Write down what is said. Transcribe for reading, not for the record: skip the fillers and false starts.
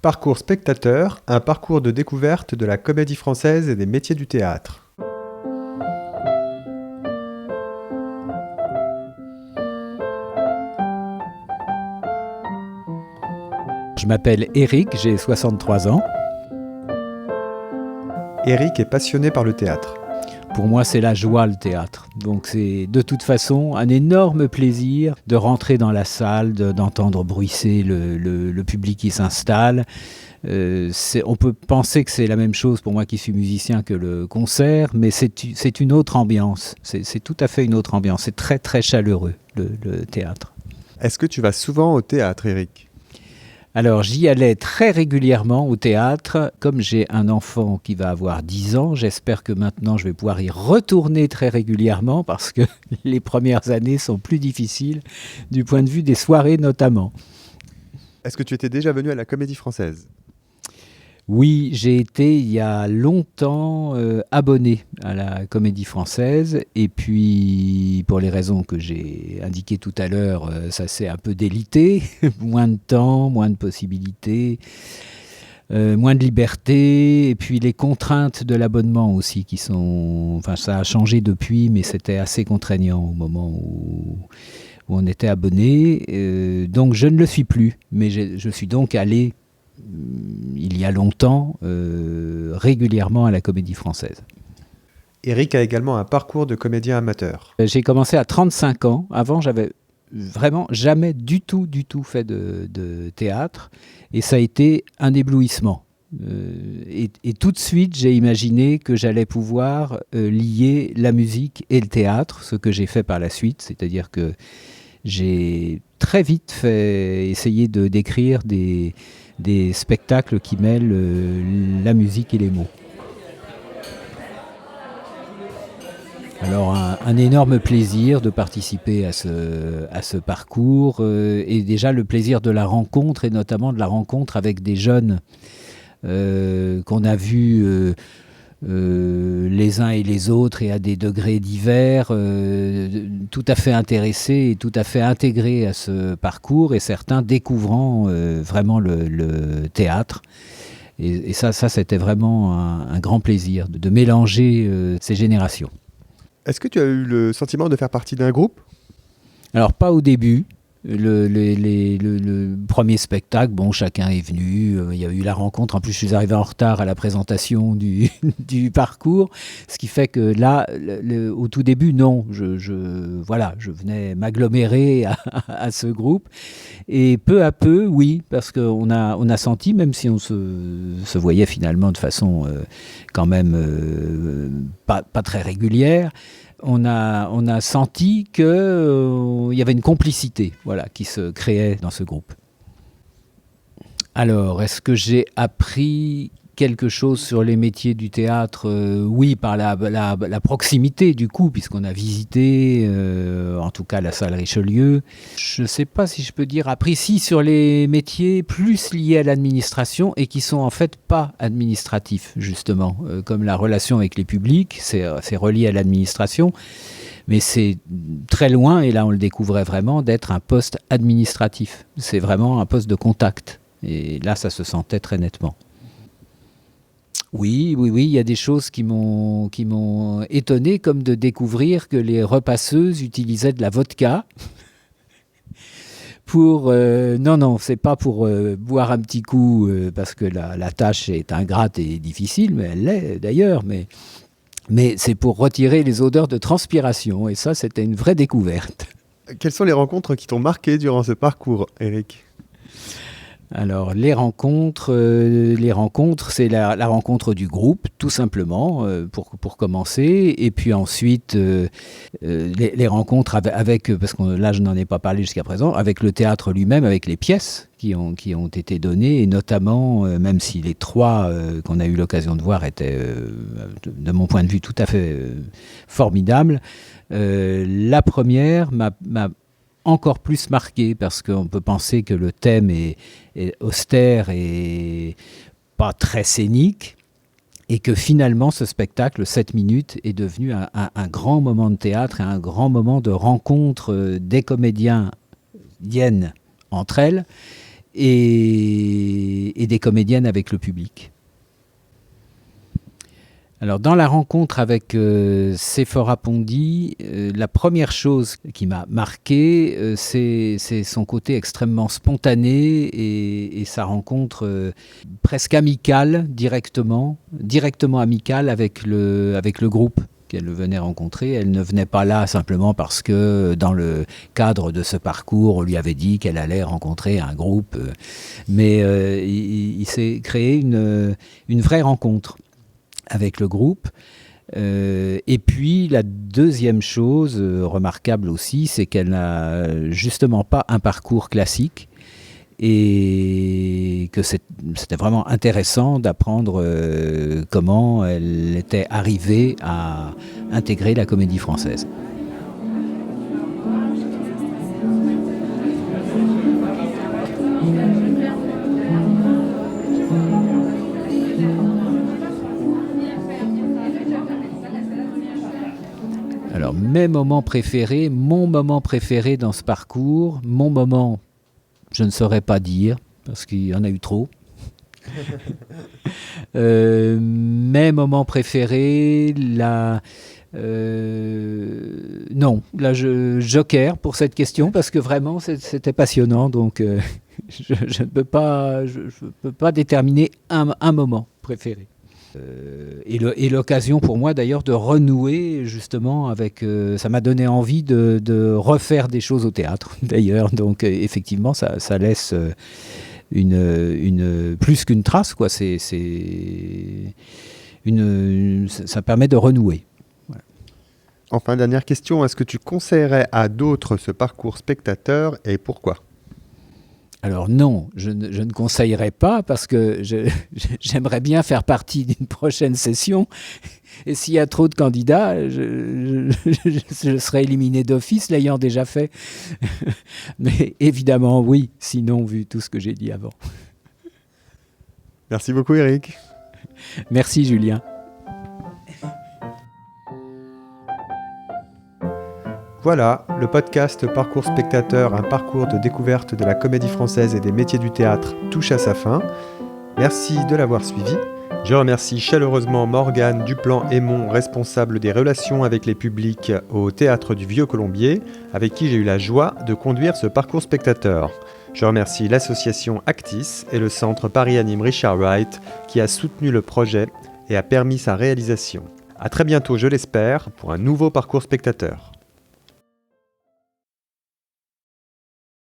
Parcours spectateur, un parcours de découverte de la comédie française et des métiers du théâtre. Je m'appelle Eric, j'ai 63 ans. Eric est passionné par le théâtre. Pour moi, c'est la joie, le théâtre. Donc c'est de toute façon un énorme plaisir de rentrer dans la salle, d'entendre bruisser le public qui s'installe. On peut penser que c'est la même chose pour moi qui suis musicien que le concert, mais c'est une autre ambiance. C'est tout à fait une autre ambiance. C'est très très chaleureux, le théâtre. Est-ce que tu vas souvent au théâtre, Eric ? Alors, j'y allais très régulièrement au théâtre. Comme j'ai un enfant qui va avoir 10 ans, j'espère que maintenant je vais pouvoir y retourner très régulièrement parce que les premières années sont plus difficiles du point de vue des soirées notamment. Est-ce que tu étais déjà venu à la Comédie Française ? Oui, j'ai été il y a longtemps abonné à la Comédie Française et puis pour les raisons que j'ai indiquées tout à l'heure, ça s'est un peu délité, moins de temps, moins de possibilités, moins de liberté et puis les contraintes de l'abonnement aussi qui sont... Enfin ça a changé depuis mais c'était assez contraignant au moment où on était abonné, donc je ne le suis plus, mais je suis donc allé il y a longtemps, régulièrement à la Comédie Française. Eric a également un parcours de comédien amateur. J'ai commencé à 35 ans. Avant, j'avais vraiment jamais du tout fait de théâtre. Et ça a été un éblouissement. Et tout de suite, j'ai imaginé que j'allais pouvoir lier la musique et le théâtre, ce que j'ai fait par la suite. C'est-à-dire que j'ai très vite essayé de d'écrire des spectacles qui mêlent la musique et les mots. Alors un énorme plaisir de participer à ce parcours et déjà le plaisir de la rencontre et notamment de la rencontre avec des jeunes qu'on a vus les uns et les autres et à des degrés divers, tout à fait intéressés et tout à fait intégrés à ce parcours et certains découvrant vraiment le théâtre. Et ça c'était vraiment un grand plaisir de mélanger ces générations. Est-ce que tu as eu le sentiment de faire partie d'un groupe ? Alors pas au début. Le premier spectacle, bon, chacun est venu, il y a eu la rencontre, en plus je suis arrivé en retard à la présentation du parcours, ce qui fait que là, au tout début, non, je venais m'agglomérer à ce groupe, et peu à peu, oui, parce qu'on a senti, même si on se voyait finalement de façon quand même pas très régulière, on a senti qu'il y avait une complicité qui se créait dans ce groupe. Alors, est-ce que j'ai appris quelque chose sur les métiers du théâtre ? Oui, par la proximité du coup, puisqu'on a visité, en tout cas, la salle Richelieu. Je ne sais pas si je peux dire appris, si, sur les métiers plus liés à l'administration et qui sont en fait pas administratifs, justement, comme la relation avec les publics, c'est relié à l'administration. Mais c'est très loin, et là on le découvrait vraiment, d'être un poste administratif. C'est vraiment un poste de contact. Et là, ça se sentait très nettement. Oui, il y a des choses qui m'ont étonné, comme de découvrir que les repasseuses utilisaient de la vodka pour... non, c'est pas pour boire un petit coup, parce que la tâche est ingrate et difficile, mais elle l'est d'ailleurs, mais c'est pour retirer les odeurs de transpiration, et ça, c'était une vraie découverte. Quelles sont les rencontres qui t'ont marqué durant ce parcours, Eric ? Alors, les rencontres, c'est la rencontre du groupe, tout simplement, pour commencer. Et puis ensuite, les rencontres avec, parce que là, je n'en ai pas parlé jusqu'à présent, avec le théâtre lui-même, avec les pièces qui ont été données, et notamment, même si les trois qu'on a eu l'occasion de voir étaient, de mon point de vue, tout à fait formidables, la première m'a encore plus marqué, parce qu'on peut penser que le thème est austère et pas très scénique, et que finalement ce spectacle, 7 minutes, est devenu un grand moment de théâtre et un grand moment de rencontre des comédiennes entre elles, et des comédiennes avec le public. Alors, dans la rencontre avec Séphora Pondy, la première chose qui m'a marqué, c'est son côté extrêmement spontané et sa rencontre presque amicale, directement amicale avec le groupe qu'elle venait rencontrer. Elle ne venait pas là simplement parce que dans le cadre de ce parcours, on lui avait dit qu'elle allait rencontrer un groupe, mais il s'est créé une vraie rencontre avec le groupe. Et puis la deuxième chose remarquable aussi, c'est qu'elle n'a justement pas un parcours classique et que c'était vraiment intéressant d'apprendre comment elle était arrivée à intégrer la Comédie Française. Alors, mes moments préférés, mon moment préféré dans ce parcours, mon moment, je ne saurais pas dire, parce qu'il y en a eu trop. Mes moments préférés, non, là je joker pour cette question, parce que vraiment c'était passionnant, donc je ne peux pas déterminer un moment préféré. Et l'occasion pour moi d'ailleurs de renouer justement avec... ça m'a donné envie de refaire des choses au théâtre d'ailleurs. Donc effectivement ça laisse plus qu'une trace, quoi. Ça permet de renouer. Voilà. Enfin, dernière question, est-ce que tu conseillerais à d'autres ce parcours spectateur et pourquoi ? Alors non, je ne conseillerais pas parce que j'aimerais bien faire partie d'une prochaine session et s'il y a trop de candidats, je serai éliminé d'office l'ayant déjà fait. Mais évidemment oui, sinon vu tout ce que j'ai dit avant. Merci beaucoup Eric. Merci Julien. Voilà, le podcast Parcours Spectateur, un parcours de découverte de la Comédie Française et des métiers du théâtre touche à sa fin. Merci de l'avoir suivi. Je remercie chaleureusement Morgane Duplan-Aymon, responsable des relations avec les publics au Théâtre du Vieux-Colombier, avec qui j'ai eu la joie de conduire ce parcours spectateur. Je remercie l'association Actis et le centre Paris Anime Richard Wright qui a soutenu le projet et a permis sa réalisation. À très bientôt, je l'espère, pour un nouveau parcours spectateur.